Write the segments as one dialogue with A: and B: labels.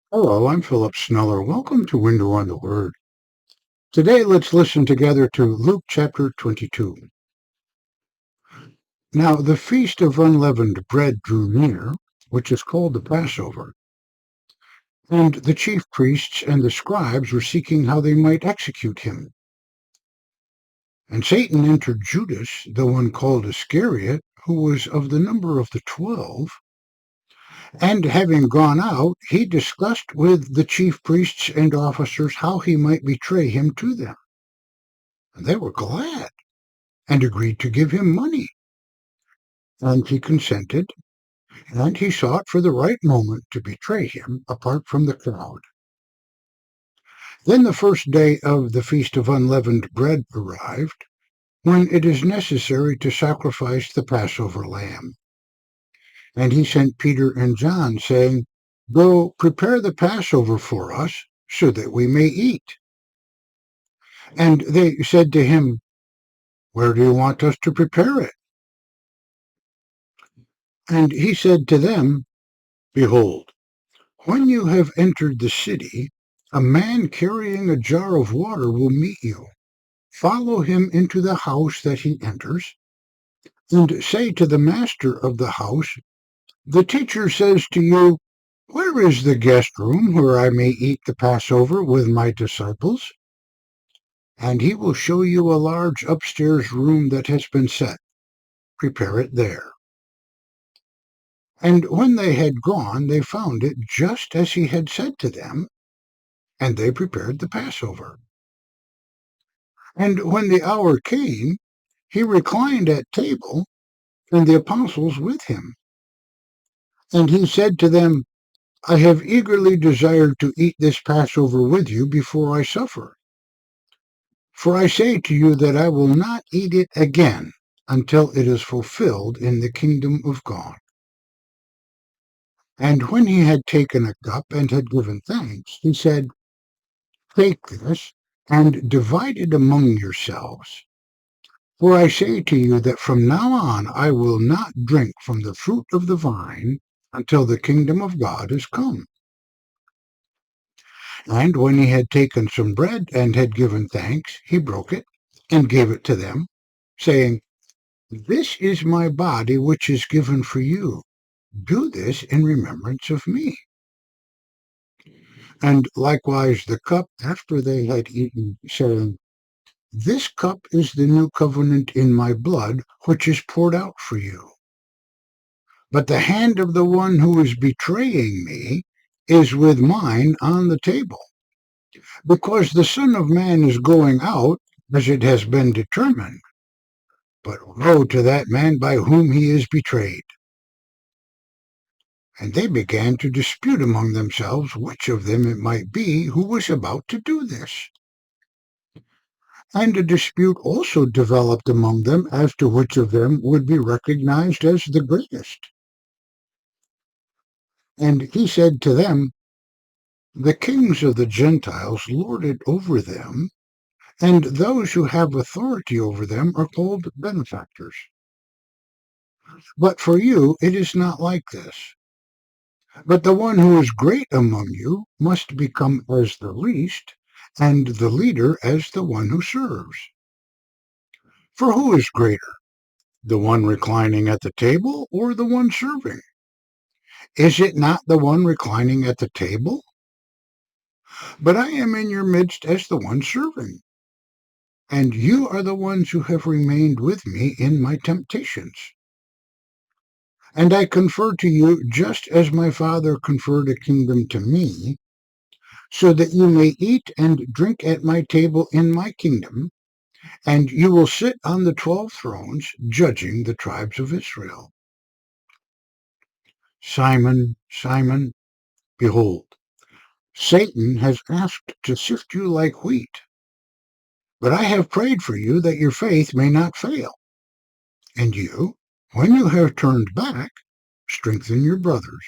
A: Hello, I'm Philip Sneller. Welcome to Window on the Word. Today, let's listen together to Luke chapter 22. Now, the feast of unleavened bread drew near, which is called the Passover, and the chief priests and the scribes were seeking how they might execute him. And Satan entered Judas, the one called Iscariot, who was of the number of the 12. And having gone out, he discussed with the chief priests and officers how he might betray him to them. And they were glad and agreed to give him money. And he consented, and he sought for the right moment to betray him apart from the crowd. Then the first day of the Feast of Unleavened Bread arrived, when it is necessary to sacrifice the Passover lamb. And he sent Peter and John, saying, "Go, prepare the Passover for us, so that we may eat." And they said to him, "Where do you want us to prepare it?" And he said to them, "Behold, when you have entered the city, a man carrying a jar of water will meet you. Follow him into the house that he enters, and say to the master of the house, 'The teacher says to you, where is the guest room where I may eat the Passover with my disciples?' And he will show you a large upstairs room that has been set. Prepare it there." And when they had gone, they found it just as he had said to them, and they prepared the Passover. And when the hour came, he reclined at table, and the apostles with him. And he said to them, "I have eagerly desired to eat this Passover with you before I suffer. For I say to you that I will not eat it again until it is fulfilled in the kingdom of God." And when he had taken a cup and had given thanks, he said, "Take this and divide it among yourselves. For I say to you that from now on I will not drink from the fruit of the vine until the kingdom of God is come." And when he had taken some bread and had given thanks, he broke it and gave it to them, saying, "This is my body which is given for you. Do this in remembrance of me." And likewise the cup after they had eaten, saying, "This cup is the new covenant in my blood, which is poured out for you. But the hand of the one who is betraying me is with mine on the table. Because the Son of Man is going out, as it has been determined. But woe to that man by whom he is betrayed." And they began to dispute among themselves which of them it might be who was about to do this. And a dispute also developed among them as to which of them would be recognized as the greatest. And he said to them, "The kings of the Gentiles lord it over them, and those who have authority over them are called benefactors. But for you it is not like this. But the one who is great among you must become as the least, and the leader as the one who serves. For who is greater, the one reclining at the table or the one serving? Is it not the one reclining at the table? But I am in your midst as the one serving. And you are the ones who have remained with me in my temptations. And I confer to you just as my Father conferred a kingdom to me, so that you may eat and drink at my table in my kingdom, and you will sit on the 12 thrones, judging the tribes of Israel. Simon, Simon, behold, Satan has asked to sift you like wheat, but I have prayed for you that your faith may not fail. And you, when you have turned back, strengthen your brothers."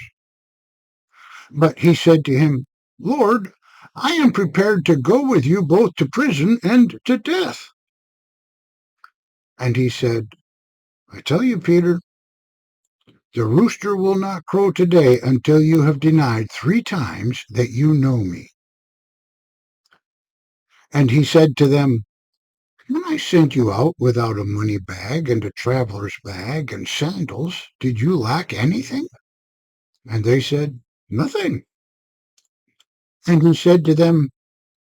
A: But he said to him, "Lord, I am prepared to go with you both to prison and to death." And he said, "I tell you, Peter, The rooster will not crow today until you have denied 3 times that you know me. And he said to them, when I sent you out without a money bag and a traveler's bag and sandals, did you lack anything? And they said, nothing. And he said to them,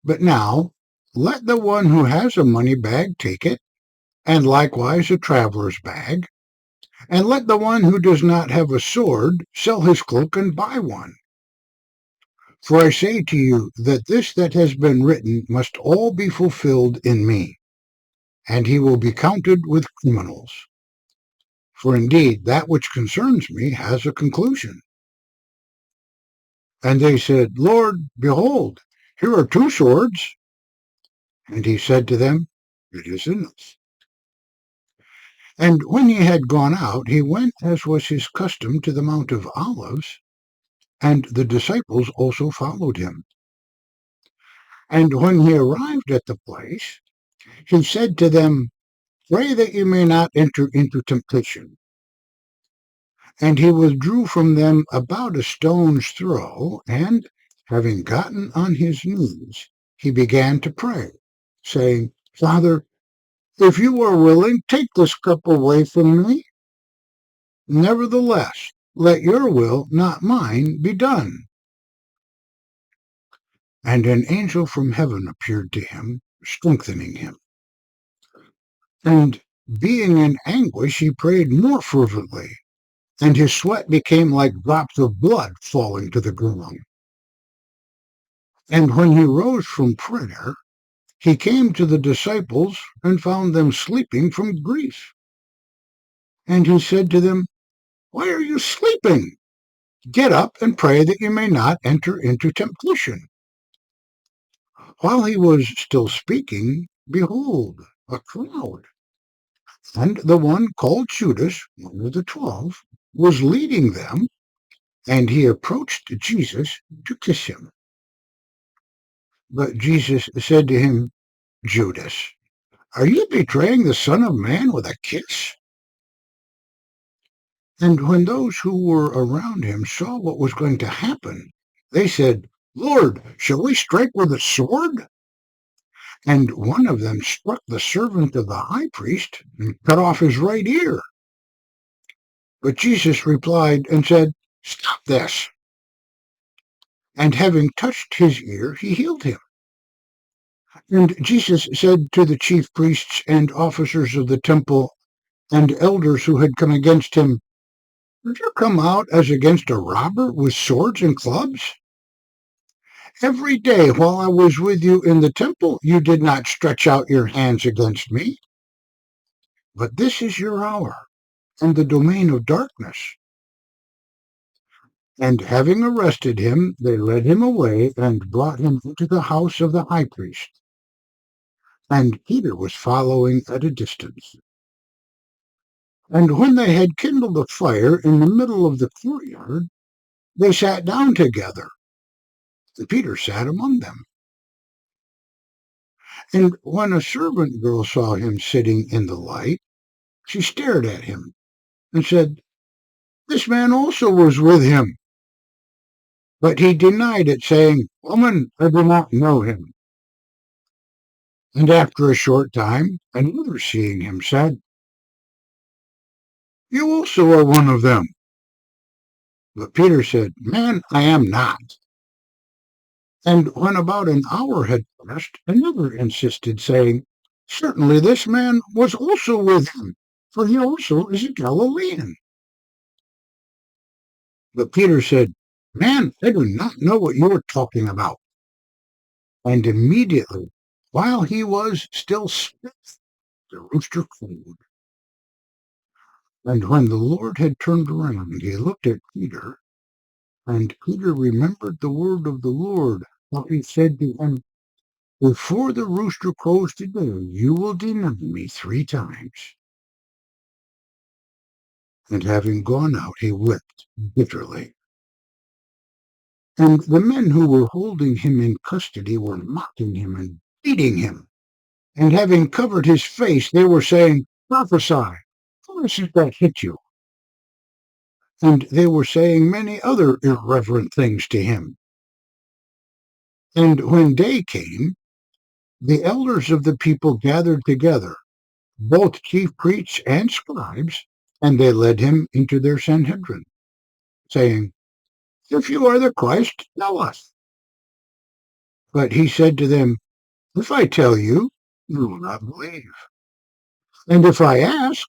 A: but now let the one who has a money bag take it, and likewise a traveler's bag, and let the one who does not have a sword sell his cloak and buy one. For I say to you that this that has been written must all be fulfilled in me. And he will be counted with criminals. For indeed that which concerns me has a conclusion. And they said, Lord, behold, here are 2 swords. And he said to them, it is enough. And when he had gone out, he went, as was his custom, to the Mount of Olives, and the disciples also followed him. And when he arrived at the place, he said to them, pray that you may not enter into temptation. And he withdrew from them about a stone's throw, and, having gotten on his knees, he began to pray, saying, Father, if you are willing, take this cup away from me. Nevertheless, let your will, not mine, be done. And an angel from heaven appeared to him, strengthening him. And being in anguish, he prayed more fervently, and his sweat became like drops of blood falling to the ground. And when he rose from prayer, he came to the disciples and found them sleeping from grief. And he said to them, why are you sleeping? Get up and pray that you may not enter into temptation. While he was still speaking, behold, a crowd, and the one called Judas, one of the 12, was leading them, and he approached Jesus to kiss him. But Jesus said to him, Judas, are you betraying the Son of Man with a kiss? And when those who were around him saw what was going to happen, they said, Lord, shall we strike with a sword? And one of them struck the servant of the high priest and cut off his right ear. But Jesus replied and said, stop this. And having touched his ear, he healed him. And Jesus said to the chief priests and officers of the temple and elders who had come against him, did you come out as against a robber with swords and clubs? Every day while I was with you in the temple, you did not stretch out your hands against me. But this is your hour, and the domain of darkness. And having arrested him, they led him away and brought him into the house of the high priest. And Peter was following at a distance. And when they had kindled a fire in the middle of the courtyard, they sat down together, and Peter sat among them. And when a servant girl saw him sitting in the light, she stared at him and said, this man also was with him. But he denied it, saying, woman, I do not know him. And after a short time, another, seeing him, said, you also are one of them. But Peter said, man, I am not. And when about an hour had passed, another insisted, saying, certainly this man was also with him, for he also is a Galilean. But Peter said, man, I do not know what you are talking about. And immediately, while he was still speaking, the rooster crowed. And when the Lord had turned around, he looked at Peter, and Peter remembered the word of the Lord, how he said to him, before the rooster crows today, you will deny me 3 times. And having gone out, he wept bitterly. And the men who were holding him in custody were mocking him and beating him. And having covered his face, they were saying, prophesy, how is it that hit you? and they were saying many other irreverent things to him. And when day came, the elders of the people gathered together, both chief priests and scribes, and they led him into their Sanhedrin, saying, "If you are the Christ, tell us." But he said to them, "If I tell you, you will not believe. And if I ask,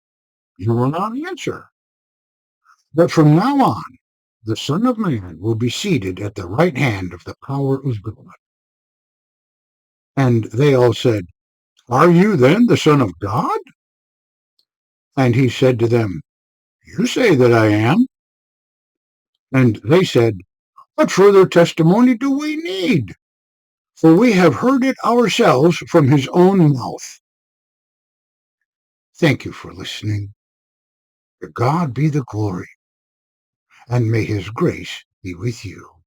A: you will not answer. But from now on, the Son of Man will be seated at the right hand of the power of God." And they all said, "Are you then the Son of God?" And he said to them, "You say that I am." And they said, "What further testimony do we need? For we have heard it ourselves from his own mouth." Thank you for listening. To God be the glory, and may his grace be with you.